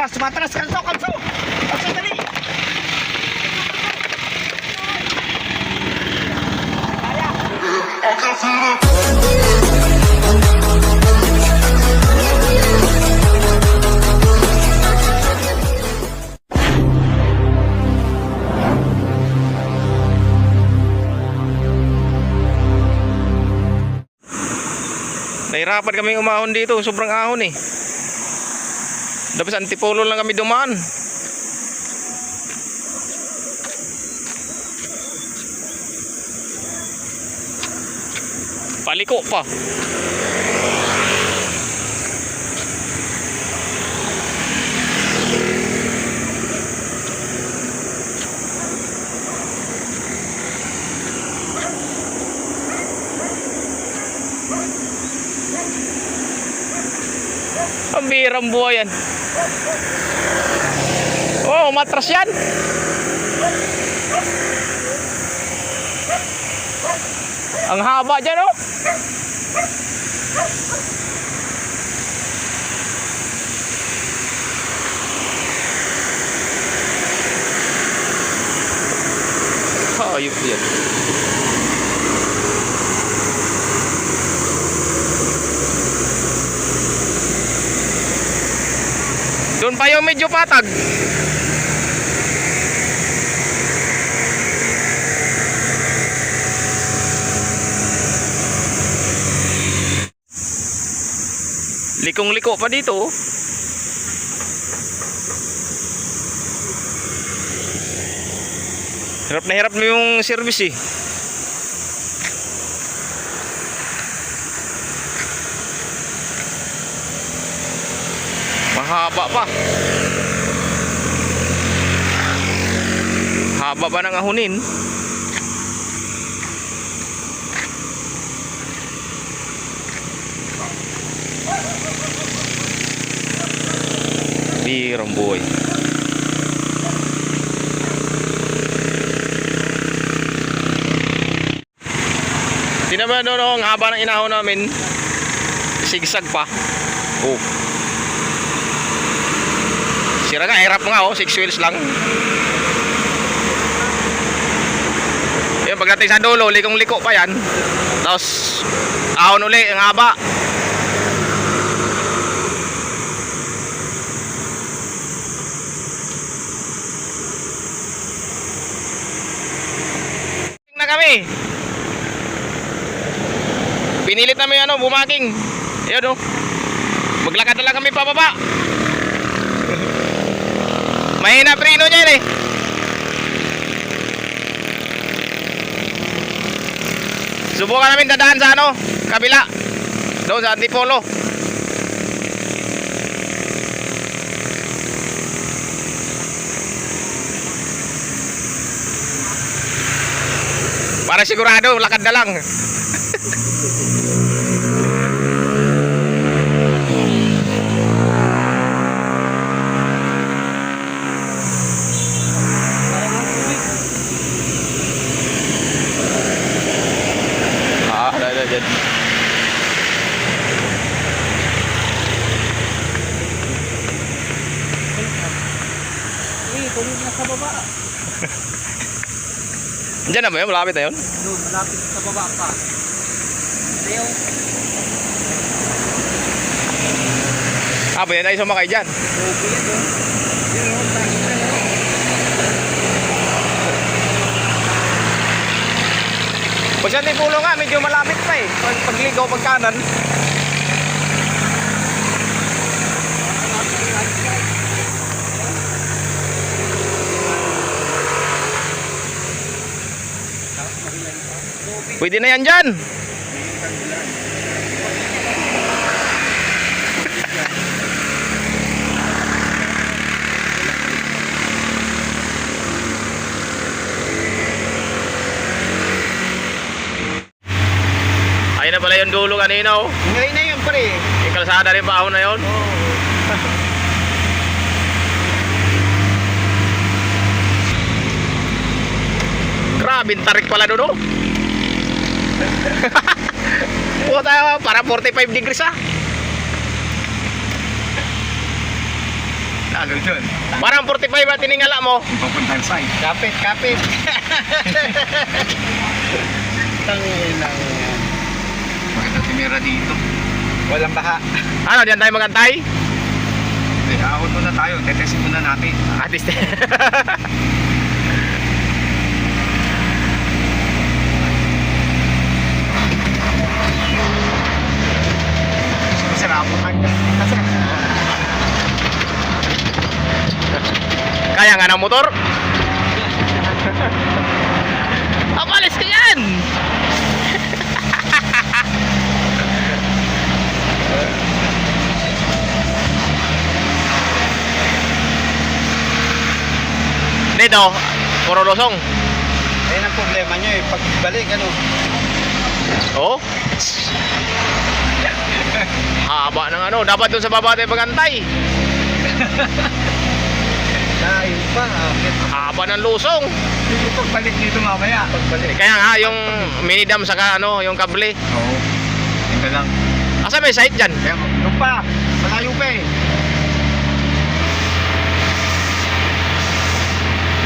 matras, kalso, kalso. Kalso, dali. Nahirapan kami umahon dito, sobrang ahon eh. Dapat sa Antipolo lang kami dumaan. Paliko pa. Ang birang buhay yan. Oh, matras yan. Ang haba dyan, oh. Hayop yan. Doon pa yung medyo patag. Likong-liko pa dito. Hirap na hirap mo yung service eh. Mahaba pa. Haba ba ng ahunin? Birang buhay. Di naman ang haba ng inahon namin. Sigsag pa. Oh. Sira nga, hirap nga oh, 6 wheels lang. Yung pagdating sa dulo, likong-liko pa yan. Tapos ahon uli, ang haba. Na kami. Pinilit namin ano, bumaking. Ayun oh. Maglakad na lang kami pababa. Mahina preno niya eh. Subukan namin dadaan sa ano, kabila. Doon sa Antipolo. Para sigurado, lakad na lang. Nasa baba. Diyan na ba yun? Malapit na yun? Doon, malapit sa baba pa. Ayaw. Ah, pwede tayo sumakay dyan. Okay yan doon. Yun o, tayo na yun. Pag sa Antipolo nga, medyo malapit pa eh. Pagligaw, pag kanan. Pwede na yan dyan. Ayun na pala yung dulo kanina oh. Ngayon na yun pre. Yung kalsada rin pa na yun. Oo. Grabe, tarik pala doon oh. Puta, para 45 degrees ah. Talo dyan. Parang 45 ba tiningala mo? Papuntang side. Kapit, kapit. Tangin lang yan. Maganda timira dito. Walang baha. Ano, diyan tayo magantay? Eh, ahon muna tayo. Tetesin muna natin. At least. Masarapan ka. Kaya nga ng motor? Apalis ka yan! Dito, puro losong. Ayun ang problema nyo eh. Pagbalik, ano? Oo. Haba ng ano, dapat dun sa baba tayo pagantay. Ayun pa. Haba ng lusong. Hindi pagbalik dito mamaya. Pagbalik. Kaya nga, yung mini dam saka ano, yung kable. Oo. Ito lang. Asa may site dyan? Kaya yung pa. Malayo pa eh.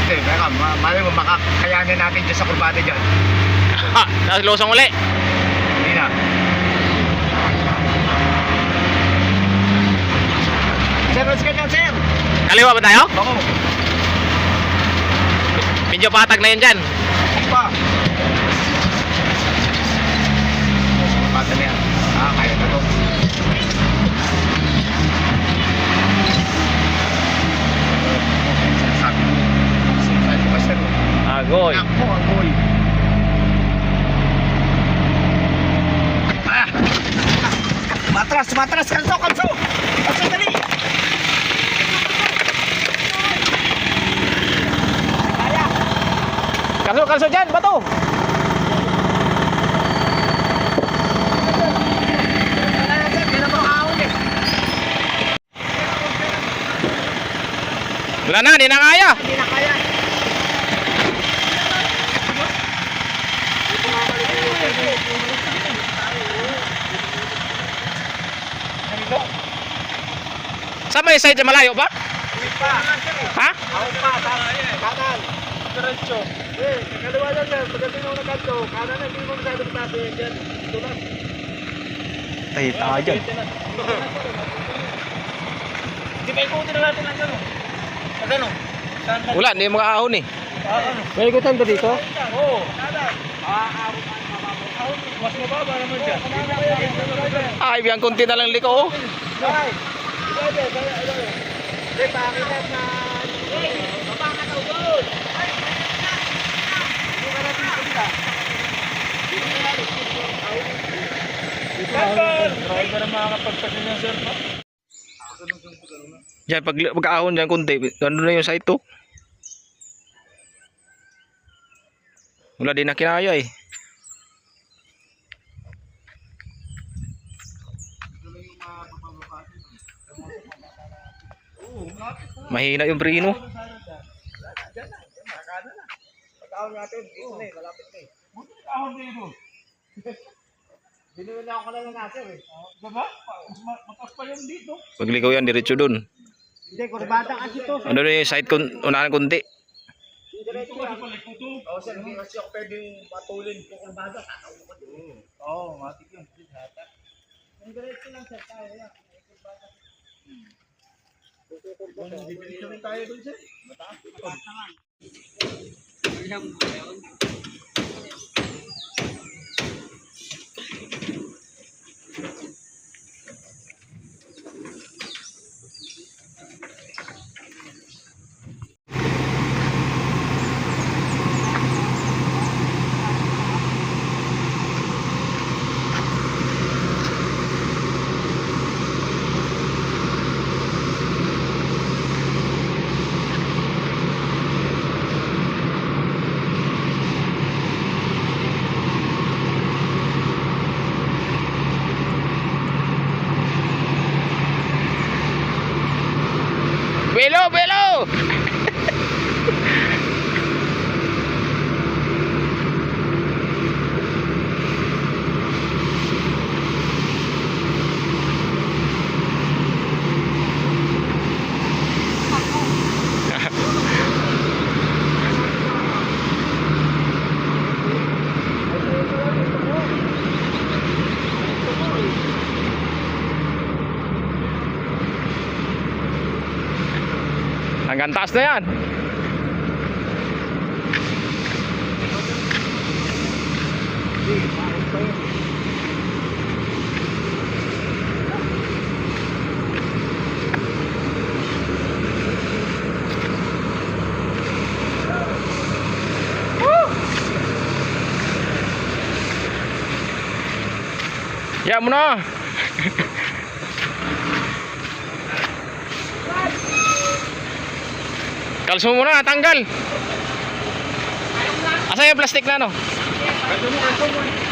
Hindi, teka. Malay mo makakayanin natin dyan sa kurbada dyan. Ha, tapos lusong uli. Hindi na. Sir, let's get out, sir. Kaliwa ba tayo? Oo. Medyo patag na yun dyan. Pa. Kurbada na yan. Ah, kaya na to. Sabi mo. Sabi ko, sir. Agoy. Ako, agoy. Ah! Matras, matras, kalso, kalso! Kalso, dali! Kalso, kalso dyan, bato. Wala na, hindi na kaya. Hindi na kaya. Saan may side na malayo pa? Ha? Ako pa. Kanan. Diretso. Eh, kaliwa lang sir. Pagdating ako ng kanto, kanan na hindi mo masyadong tabi. Diyan, tulas. Ay, tanga dyan. Di ba ikutin na natin ang gano'n? Ang gano'n? Saan ka? Wala, hindi mga ahon eh. Ano? May ikutan ba dito? Oo. Kanan. Aabot ang mababa. Mas mababa naman dyan. Ay, biyang kunti na lang liko oh. Ay! Pwede, pwede. Hindi, pakilat na... Baba ka daw doon! Hindi ka natin punta. Driver ang makakapagpasin ng sir pa. Diyan, pag ahon dyan kunti, gano'n na yung site to. Wala din na kinaya eh. Mahina yung prino. Pag-ahon natin, dito na eh, malapit na eh. Buti pag-ahon dito. Binuwi na ako lang ng nasir eh. Diba? Mataas pa yung dito. Pagligaw yan, diretso dun. Hindi, kurbada kasi to. Ano na yung site unahan kunti. Diretso lang. Oo sir, hindi kasi ako pwedeng matulin po kurbada. Oo, matik yun. Diretso lang sir, tayo yan. Kurbada. Diretso rin tayo dun sir. Mataas naman. Belo, belo! Hanggang taas na yan. Ya mo na. Kalso mo na, tanggal. Asa yung plastic na no? Kalso mo.